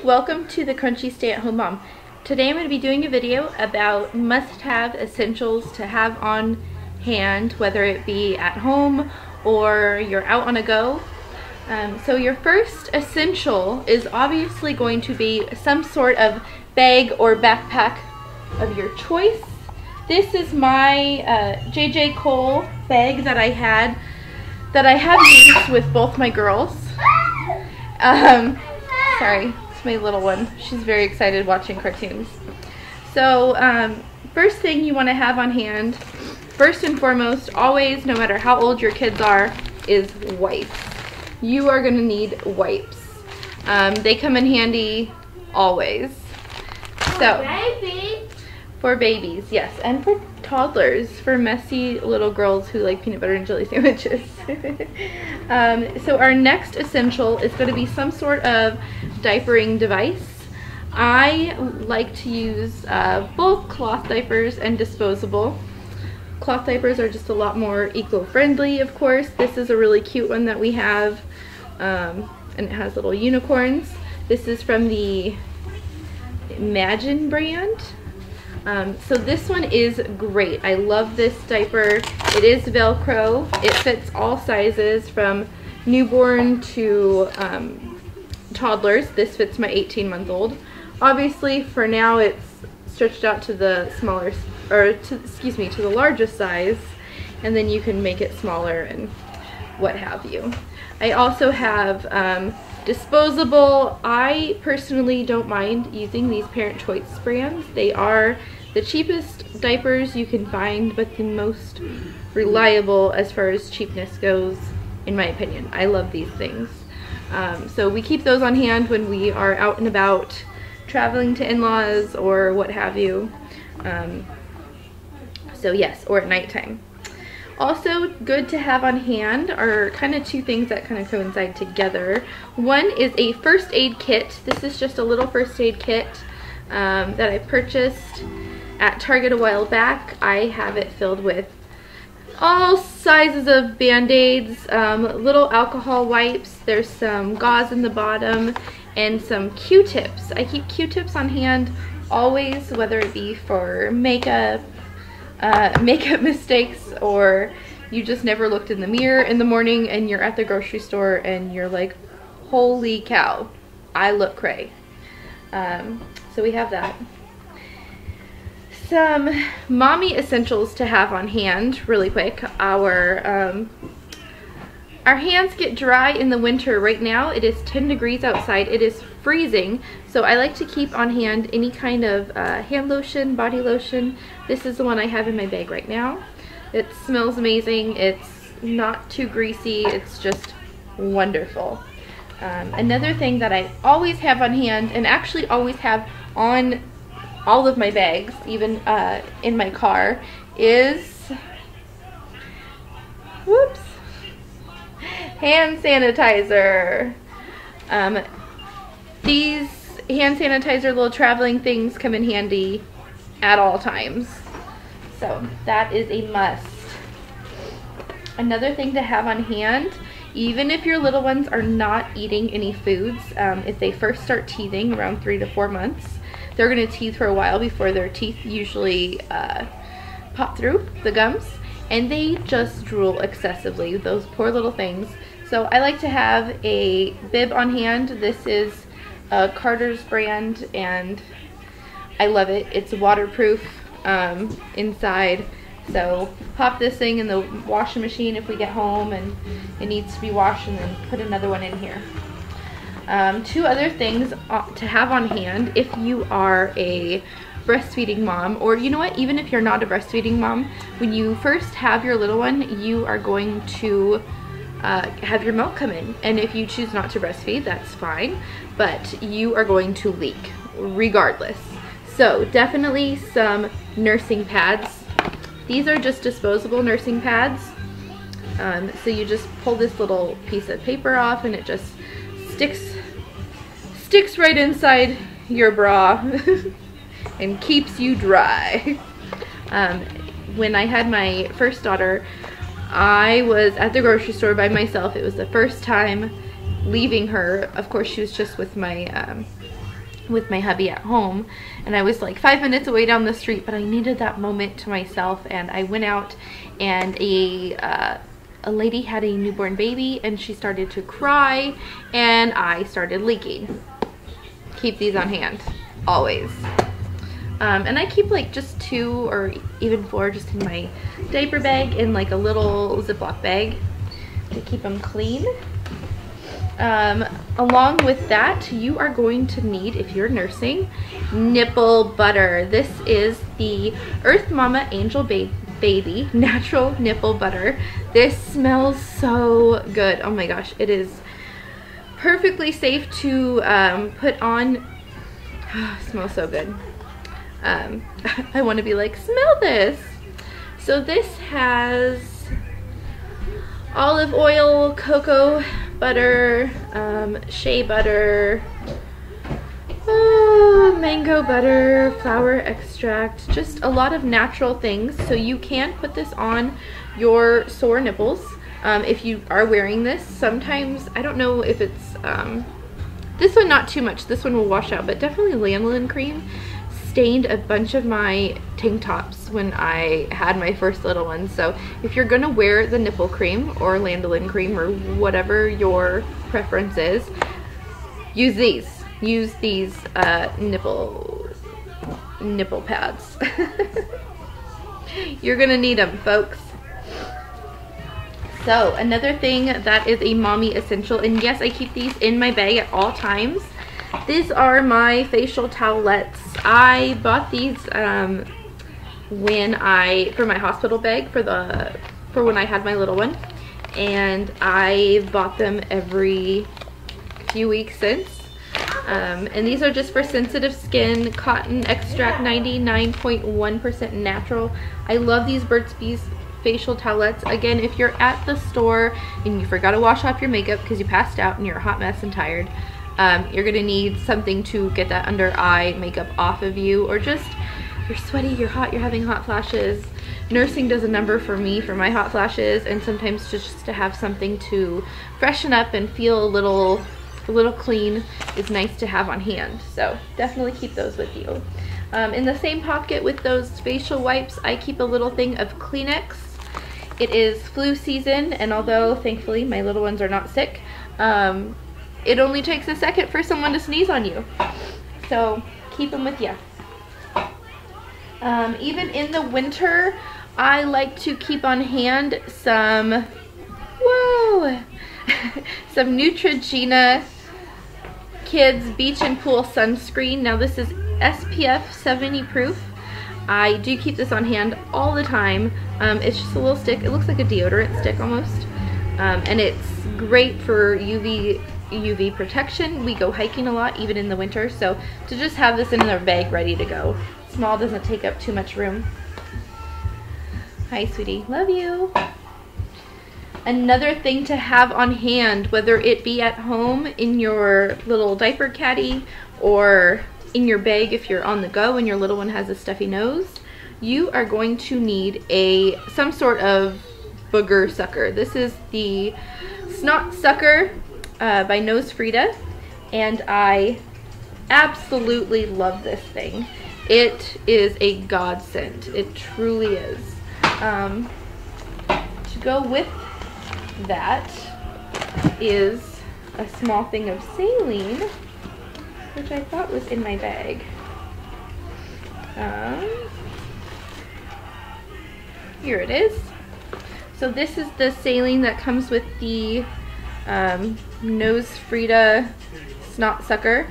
Welcome to the Crunchy Stay-at-Home Mom. Today I'm going to be doing a video about must-have essentials to have on hand, whether it be at home or you're out on a go. So your first essential is obviously going to be some sort of bag or backpack of your choice. This is my J.J. Cole bag that I have used with both my girls. Sorry, it's my little one. She's very excited watching cartoons. So first thing you want to have on hand, first and foremost, always, no matter how old your kids are, is wipes. You are going to need wipes. They come in handy always. So, for babies, yes, and for toddlers, for messy little girls who like peanut butter and jelly sandwiches. So our next essential is going to be some sort of diapering device. I like to use both cloth diapers and disposable. Cloth diapers are just a lot more eco-friendly, of course. This is a really cute one that we have, and it has little unicorns. This is from the Imagine brand. So this one is great. I love this diaper. It is Velcro. It fits all sizes from newborn to toddlers. This fits my 18-month-old. Obviously, for now, it's stretched out to the smaller, or to the largest size, and then you can make it smaller and what have you. I also have disposable. I personally don't mind using these Parent Choice brands. They are the cheapest diapers you can find, but the most reliable as far as cheapness goes, in my opinion. I love these things. So we keep those on hand when we are out and about, traveling to in-laws or what have you. So yes, or at nighttime. Also good to have on hand are kind of two things that kind of coincide together. One is a first aid kit. This is just a little first aid kit that I purchased at Target a while back. I have it filled with all sizes of Band-Aids, little alcohol wipes, there's some gauze in the bottom, and some Q-tips. I keep Q-tips on hand always, whether it be for makeup mistakes, or you just never looked in the mirror in the morning and you're at the grocery store and you're like, holy cow, I look cray. So we have that. Some mommy essentials to have on hand really quick. Our hands get dry in the winter. Right now it is 10 degrees outside. It is freezing, so I like to keep on hand any kind of hand lotion, body lotion. This is the one I have in my bag right now. It smells amazing. It's not too greasy. It's just wonderful. Another thing that I always have on hand, and actually always have on all of my bags, even in my car, is hand sanitizer. These hand sanitizer little traveling things come in handy at all times. So that is a must. Another thing to have on hand, even if your little ones are not eating any foods, if they first start teething around 3 to 4 months, they're going to teeth for a while before their teeth usually pop through the gums, and they just drool excessively, those poor little things. So I like to have a bib on hand. This is Carter's brand, and I love it. It's waterproof inside, so pop this thing in the washing machine if we get home and it needs to be washed, and then put another one in here. Two other things to have on hand if you are a breastfeeding mom, or you know what, even if you're not a breastfeeding mom, when you first have your little one, you are going to have your milk come in, and if you choose not to breastfeed, that's fine, but you are going to leak regardless. So definitely some nursing pads. These are just disposable nursing pads. So you just pull this little piece of paper off and it just sticks right inside your bra and keeps you dry. When I had my first daughter, I was at the grocery store by myself. It was the first time leaving her. Of course, she was just with my with my hubby at home, and I was like 5 minutes away down the street, but I needed that moment to myself, and I went out, and a lady had a newborn baby, and she started to cry, and I started leaking. Keep these on hand, always. And I keep like just 2 or even 4 just in my diaper bag, in like a little Ziploc bag to keep them clean. Along with that, you are going to need, if you're nursing, nipple butter. This is the Earth Mama Angel Baby natural nipple butter. This smells so good. Oh my gosh, it is perfectly safe to put on. It smells so good. I want to be like, smell this. So this has olive oil, cocoa butter, shea butter, mango butter, flower extract, just a lot of natural things. So you can put this on your sore nipples if you are wearing this. Sometimes, I don't know if it's, this one not too much, this one will wash out, but definitely lanolin cream stained a bunch of my tank tops when I had my first little one. So if you're gonna wear the nipple cream or lanolin cream or whatever your preference is, use these. Use these nipple pads. You're gonna need them, folks. So another thing that is a mommy essential, and yes, I keep these in my bag at all times. These are my facial towelettes. I bought these for my hospital bag for when I had my little one, and I bought them every few weeks since. And these are just for sensitive skin, cotton extract, 99.1% natural. I love these Burt's Bees facial towelettes. Again, if you're at the store and you forgot to wash off your makeup because you passed out and you're a hot mess and tired, you're gonna need something to get that under eye makeup off of you, or just you're sweaty, you're hot, you're having hot flashes. Nursing does a number for me for my hot flashes, and sometimes just to have something to freshen up and feel a little clean is nice to have on hand. So definitely keep those with you. In the same pocket with those facial wipes, I keep a little thing of Kleenex. It is flu season, and although thankfully my little ones are not sick, it only takes a second for someone to sneeze on you. So keep them with you. Even in the winter, I like to keep on hand some, some Neutrogena Kids Beach and Pool Sunscreen. Now this is SPF 70 proof. I do keep this on hand all the time. It's just a little stick. It looks like a deodorant stick almost. And it's great for UV protection. We go hiking a lot, even in the winter, so to just have this in our bag ready to go. Small, doesn't take up too much room. Hi, sweetie. Love you. Another thing to have on hand, whether it be at home in your little diaper caddy or in your bag if you're on the go and your little one has a stuffy nose, you are going to need some sort of booger sucker. This is the Snot Sucker by Nose Frida, and I absolutely love this thing. It is a godsend. It truly is. To go with that is a small thing of saline, which I thought was in my bag. Here it is. So this is the saline that comes with the Nose Frida Snot Sucker.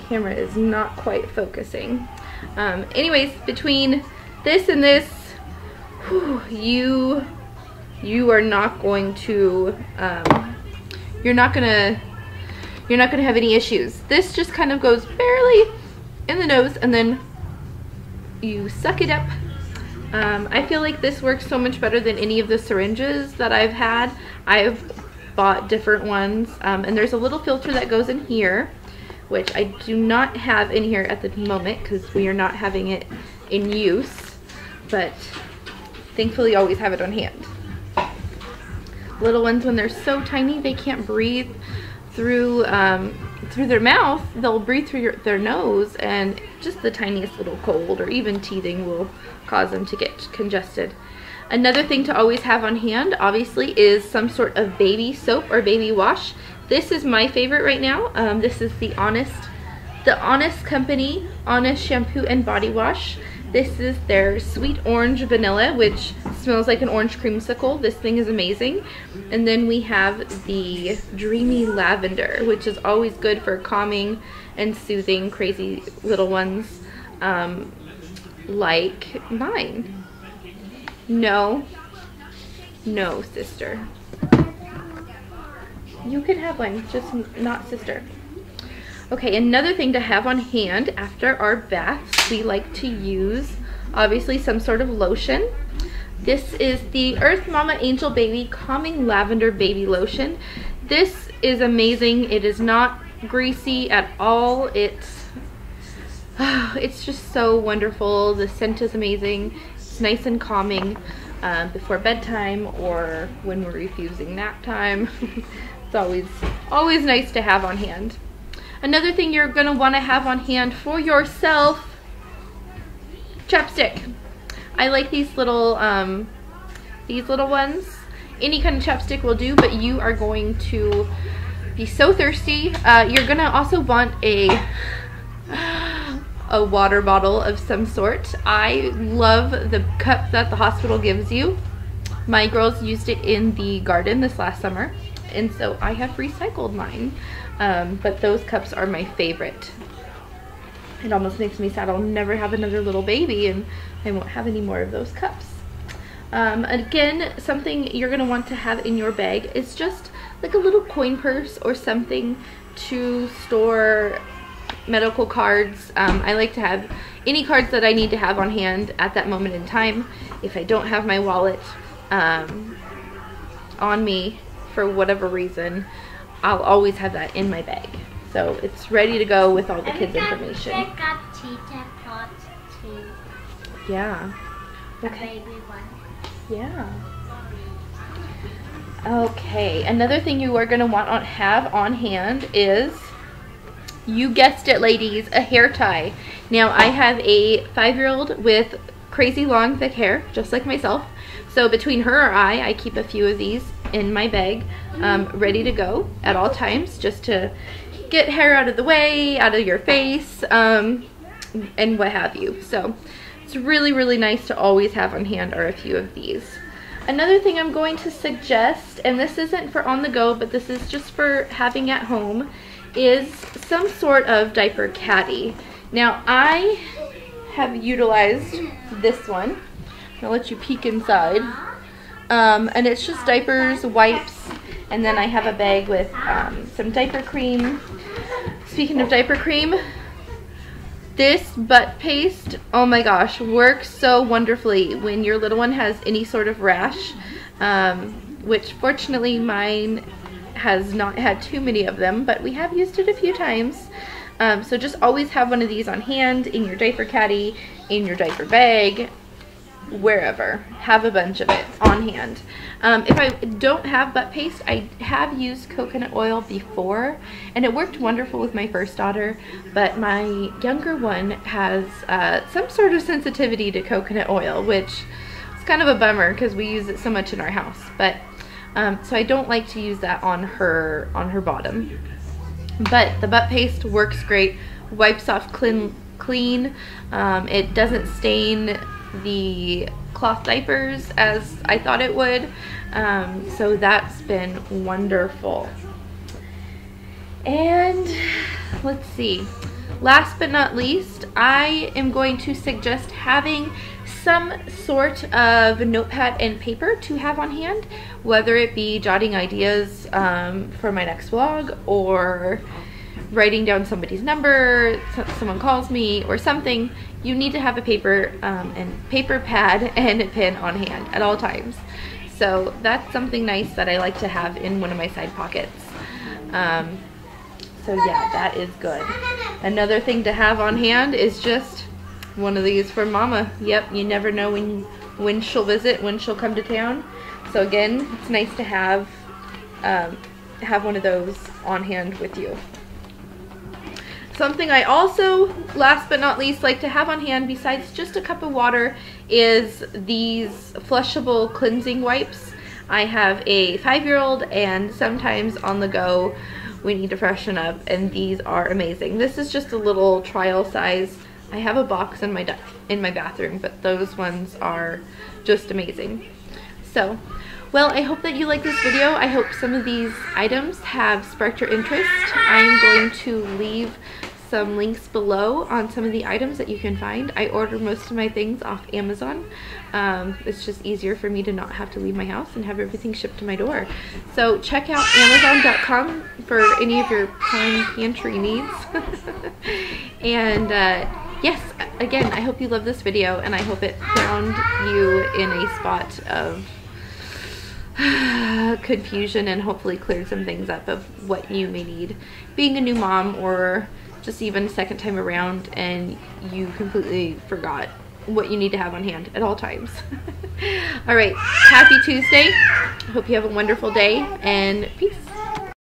Camera is not quite focusing. Anyways, between this and this, you are not going to you're not gonna have any issues. This just kind of goes barely in the nose, and then you suck it up. I feel like this works so much better than any of the syringes that I've had. I've bought different ones, and there's a little filter that goes in here, which I do not have in here at the moment because we are not having it in use, but thankfully always have it on hand. Little ones, when they're so tiny they can't breathe through their mouth, they'll breathe through their nose, and just the tiniest little cold or even teething will cause them to get congested. Another thing to always have on hand, obviously, is some sort of baby soap or baby wash. This is my favorite right now. This is the Honest Company Honest Shampoo and Body Wash. This is their Sweet Orange Vanilla, which smells like an orange creamsicle. This thing is amazing. And then we have the Dreamy Lavender, which is always good for calming and soothing crazy little ones like mine. No, sister. You can have one, just not sister. Okay, another thing to have on hand after our baths, we like to use, obviously, some sort of lotion. This is the Earth Mama Angel Baby Calming Lavender Baby Lotion. This is amazing. It is not greasy at all. It's just so wonderful. The scent is amazing. It's nice and calming before bedtime or when we're refusing nap time. It's always nice to have on hand. Another thing you're going to want to have on hand for yourself, chapstick. I like these little ones. Any kind of chapstick will do, but you are going to be so thirsty. You're going to also want a water bottle of some sort. I love the cup that the hospital gives you. My girls used it in the garden this last summer, and so I have recycled mine. But those cups are my favorite. It almost makes me sad I'll never have another little baby and I won't have any more of those cups. Again, something you're going to want to have in your bag is just like a little coin purse or something to store medical cards. I like to have any cards that I need to have on hand at that moment in time. If I don't have my wallet on me for whatever reason, I'll always have that in my bag. So it's ready to go with all the kids' information. I got cheetah pots too. Yeah. Okay. The baby one. Yeah. Okay, another thing you are going to want to have on hand is, you guessed it ladies, a hair tie. Now I have a 5-year-old with crazy long thick hair, just like myself. So between her or I keep a few of these in my bag, ready to go at all times, just to get hair out of the way, out of your face, and what have you. So it's really nice to always have on hand are a few of these. Another thing I'm going to suggest, and this isn't for on the go, but this is just for having at home, is some sort of diaper caddy. Now I have utilized this one. I'll let you peek inside. And it's just diapers, wipes, and then I have a bag with some diaper cream. Speaking of diaper cream, this butt paste, oh my gosh, works so wonderfully when your little one has any sort of rash, which fortunately mine has not had too many of them, but we have used it a few times. So just always have one of these on hand, in your diaper caddy, in your diaper bag, wherever. Have a bunch of it on hand. If I don't have butt paste, I have used coconut oil before, and it worked wonderful with my first daughter, but my younger one has some sort of sensitivity to coconut oil, which is kind of a bummer because we use it so much in our house. But so I don't like to use that on her bottom. But the butt paste works great, wipes off clean. It doesn't stain the cloth diapers as I thought it would, so that's been wonderful. And let's see, last but not least, I am going to suggest having some sort of notepad and paper to have on hand, whether it be jotting ideas for my next vlog, or writing down somebody's number, someone calls me or something. You need to have a paper and paper pad and a pen on hand at all times. So that's something nice that I like to have in one of my side pockets. So yeah, that is good. Another thing to have on hand is just one of these for Mama. Yep, you never know when she'll visit, when she'll come to town. So again, it's nice to have have one of those on hand with you. Something I also, last but not least, like to have on hand besides just a cup of water is these flushable cleansing wipes. I have a 5-year-old, and sometimes on the go we need to freshen up, and these are amazing. This is just a little trial size. I have a box in my bathroom, but those ones are just amazing. So, well, I hope that you like this video. I hope some of these items have sparked your interest. I am going to leave some links below on some of the items that you can find. I order most of my things off Amazon. It's just easier for me to not have to leave my house and have everything shipped to my door. So check out Amazon.com for any of your prime pantry needs. And yes, again, I hope you love this video, and I hope it found you in a spot of confusion and hopefully cleared some things up of what you may need being a new mom, or just even a second time around and you completely forgot what you need to have on hand at all times. All right, happy Tuesday. Hope you have a wonderful day, and peace.